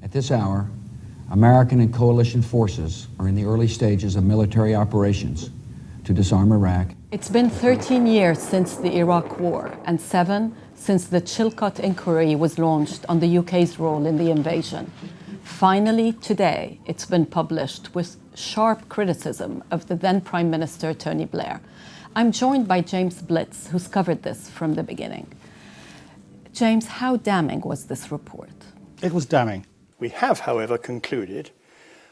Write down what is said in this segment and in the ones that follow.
At this hour, American and coalition forces are in the early stages of military operations to disarm Iraq. It's been 13 years since the Iraq War and 7 since the Chilcot inquiry was launched on the UK's role in the invasion. Finally, today, it's been published with sharp criticism of the then Prime Minister, Tony Blair. I'm joined by James Blitz, who's covered this from the beginning. James, how damning was this report? It was damning. We have, however, concluded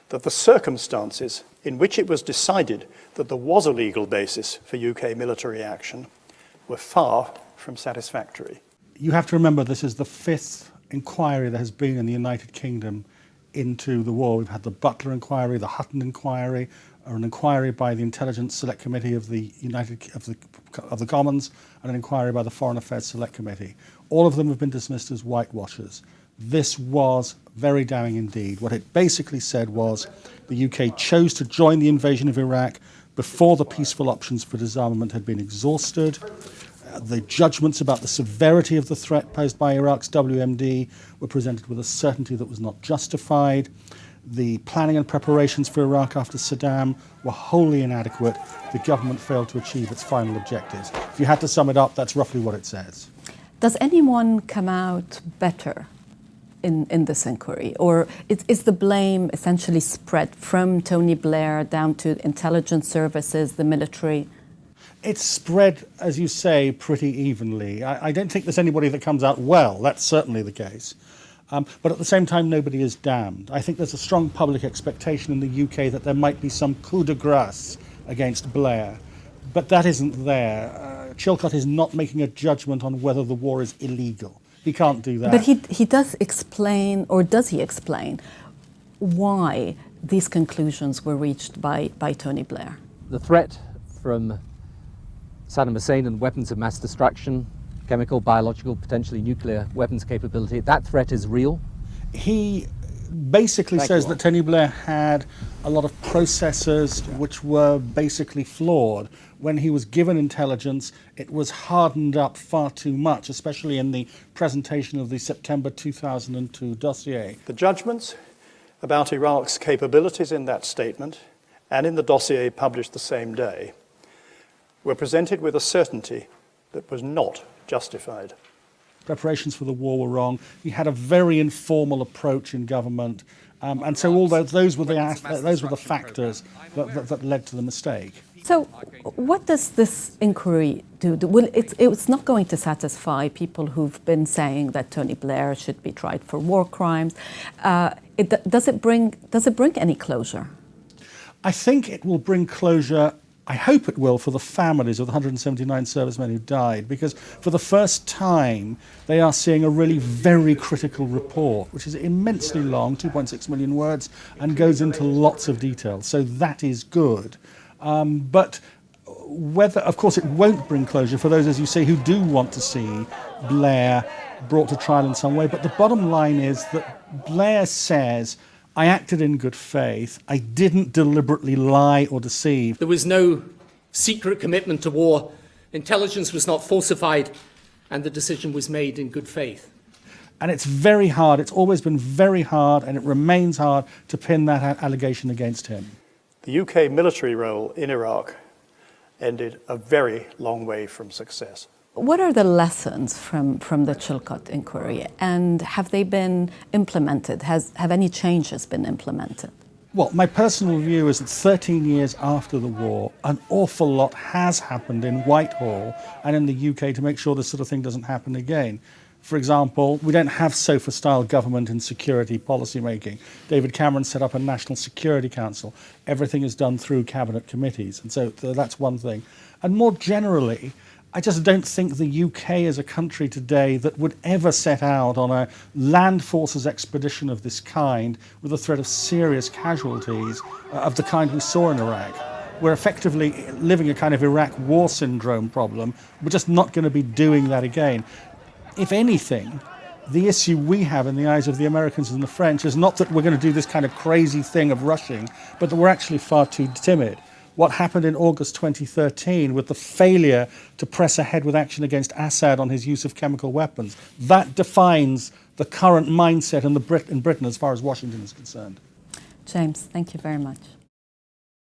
that the circumstances in which it was decided that there was a legal basis for UK military action were far from satisfactory. You have to remember this is the 5th inquiry there has been in the United Kingdom into the war. We've had the Butler inquiry, the Hutton inquiry, or an inquiry by the Intelligence Select Committee of the Commons, and an inquiry by the Foreign Affairs Select Committee. All of them have been dismissed as whitewashers. This was very damning indeed. What it basically said was the UK chose to join the invasion of Iraq before the peaceful options for disarmament had been exhausted. The judgments about the severity of the threat posed by Iraq's WMD were presented with a certainty that was not justified. The planning and preparations for Iraq after Saddam were wholly inadequate. The government failed to achieve its final objectives. If you had to sum it up, that's roughly what it says. Does anyone come out better in this inquiry? Or is the blame essentially spread from Tony Blair down to intelligence services, the military? It's spread, as you say, pretty evenly. I don't think there's anybody that comes out well. That's certainly the case. But at the same time, nobody is damned. I think there's a strong public expectation in the UK that there might be some coup de grace against Blair. But that isn't there. Chilcot is not making a judgment on whether the war is illegal. He can't do that. But he does explain, or does he explain, why these conclusions were reached by Tony Blair? The threat from Saddam Hussein and weapons of mass destruction, chemical, biological, potentially nuclear weapons capability, that threat is real. He basically says that Tony Blair had a lot of processes which were basically flawed. When he was given intelligence, it was hardened up far too much, especially in the presentation of the September 2002 dossier. The judgments about Iraq's capabilities in that statement and in the dossier published the same day were presented with a certainty that was not justified. Preparations for the war were wrong. He had a very informal approach in government, and so all those were the factors that led to the mistake. So what does this inquiry do? It's not going to satisfy people who've been saying that Tony Blair should be tried for war crimes. Does it bring any closure? I think it will bring closure. I hope it will, for the families of the 179 servicemen who died, because for the first time they are seeing a really very critical report, which is immensely long, 2.6 million words, and goes into lots of detail. So that is good. But whether, of course, it won't bring closure for those, as you say, who do want to see Blair brought to trial in some way. But the bottom line is that Blair says, I acted in good faith. I didn't deliberately lie or deceive. There was no secret commitment to war. Intelligence was not falsified, and the decision was made in good faith. And it's very hard. It's always been very hard, and it remains hard to pin that allegation against him. The UK military role in Iraq ended a very long way from success. What are the lessons from the Chilcot inquiry, and have they been implemented? Have any changes been implemented? Well, my personal view is that 13 years after the war, an awful lot has happened in Whitehall and in the UK to make sure this sort of thing doesn't happen again. For example, we don't have sofa-style government in security policy making. David Cameron set up a National Security Council. Everything is done through cabinet committees, and so that's one thing. And more generally, I just don't think the UK is a country today that would ever set out on a land forces expedition of this kind with the threat of serious casualties of the kind we saw in Iraq. We're effectively living a kind of Iraq war syndrome problem. We're just not going to be doing that again. If anything, the issue we have in the eyes of the Americans and the French is not that we're going to do this kind of crazy thing of rushing, but that we're actually far too timid. what happened in August 2013 with the failure to press ahead with action against Assad on his use of chemical weapons. That defines the current mindset in Britain as far as Washington is concerned. James, thank you very much.